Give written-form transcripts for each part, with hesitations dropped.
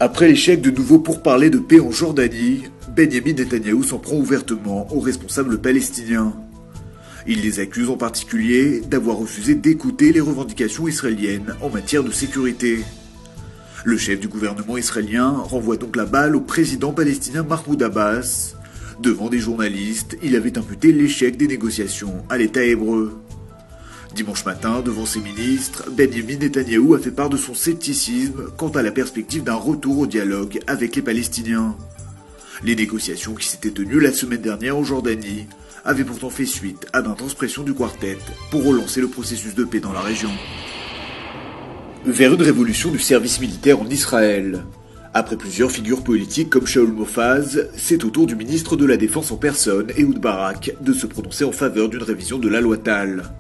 Après l'échec de nouveau pourparlers de paix en Jordanie, Benyamin Netanyahou s'en prend ouvertement aux responsables palestiniens. Il les accuse en particulier d'avoir refusé d'écouter les revendications israéliennes en matière de sécurité. Le chef du gouvernement israélien renvoie donc la balle au président palestinien Mahmoud Abbas. Devant des journalistes, il avait imputé l'échec des négociations à l'État hébreu. Dimanche matin, devant ses ministres, Benyamin Netanyahou a fait part de son scepticisme quant à la perspective d'un retour au dialogue avec les Palestiniens. Les négociations qui s'étaient tenues la semaine dernière en Jordanie avaient pourtant fait suite à d'intenses pressions du quartet pour relancer le processus de paix dans la région. Vers une révolution du service militaire en Israël. Après plusieurs figures politiques comme Shaul Mofaz, c'est au tour du ministre de la Défense en personne, Ehud Barak, de se prononcer en faveur d'une révision de la loi Tal.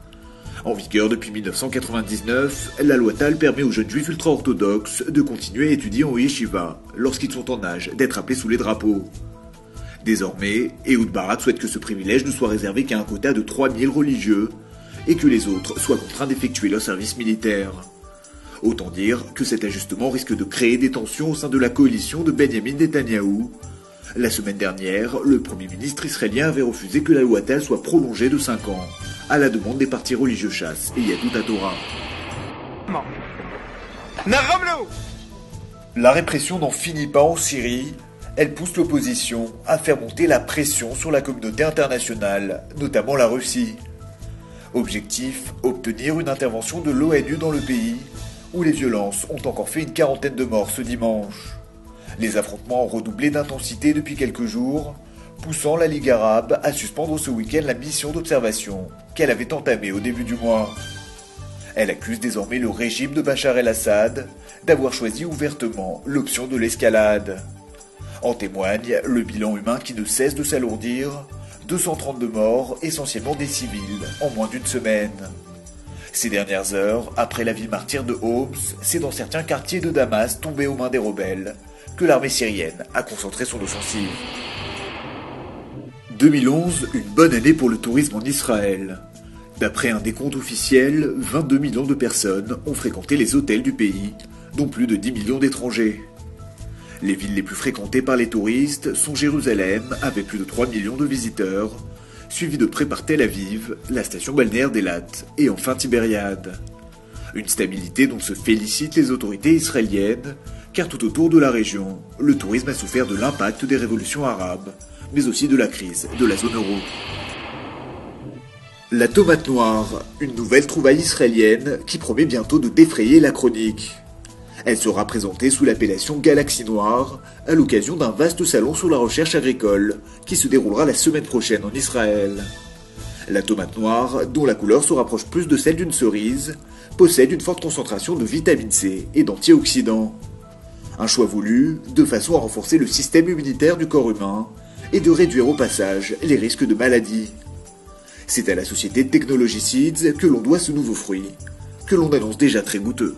En vigueur depuis 1999, la loi Tal permet aux jeunes juifs ultra-orthodoxes de continuer à étudier en yeshiva lorsqu'ils sont en âge d'être appelés sous les drapeaux. Désormais, Ehud Barak souhaite que ce privilège ne soit réservé qu'à un quota de 3000 religieux et que les autres soient contraints d'effectuer leur service militaire. Autant dire que cet ajustement risque de créer des tensions au sein de la coalition de Benyamin Netanyahou. La semaine dernière, le Premier ministre israélien avait refusé que la loi Tal soit prolongée de 5 ans, à la demande des partis religieux Chasse et Yahudut HaTorah. La répression n'en finit pas en Syrie. Elle pousse l'opposition à faire monter la pression sur la communauté internationale, notamment la Russie. Objectif, obtenir une intervention de l'ONU dans le pays, où les violences ont encore fait une 40aine de morts ce dimanche. Les affrontements ont redoublé d'intensité depuis quelques jours, poussant la Ligue arabe à suspendre ce week-end la mission d'observation qu'elle avait entamée au début du mois. Elle accuse désormais le régime de Bachar el-Assad d'avoir choisi ouvertement l'option de l'escalade. En témoigne le bilan humain qui ne cesse de s'alourdir, 232 morts, essentiellement des civils, en moins d'une semaine. Ces dernières heures, après la ville martyre de Homs, c'est dans certains quartiers de Damas tombés aux mains des rebelles que l'armée syrienne a concentré son offensive. 2011, une bonne année pour le tourisme en Israël. D'après un décompte officiel, 22 millions de personnes ont fréquenté les hôtels du pays, dont plus de 10 millions d'étrangers. Les villes les plus fréquentées par les touristes sont Jérusalem, avec plus de 3 millions de visiteurs, suivi de près par Tel Aviv, la station balnéaire d'Elat, et enfin Tibériade. Une stabilité dont se félicitent les autorités israéliennes, car tout autour de la région, le tourisme a souffert de l'impact des révolutions arabes, mais aussi de la crise de la zone euro. La tomate noire, une nouvelle trouvaille israélienne qui promet bientôt de défrayer la chronique. Elle sera présentée sous l'appellation Galaxie Noire, à l'occasion d'un vaste salon sur la recherche agricole, qui se déroulera la semaine prochaine en Israël. La tomate noire, dont la couleur se rapproche plus de celle d'une cerise, possède une forte concentration de vitamine C et d'antioxydants. Un choix voulu, de façon à renforcer le système immunitaire du corps humain, et de réduire au passage les risques de maladies. C'est à la société Technology Seeds que l'on doit ce nouveau fruit, que l'on annonce déjà très goûteux.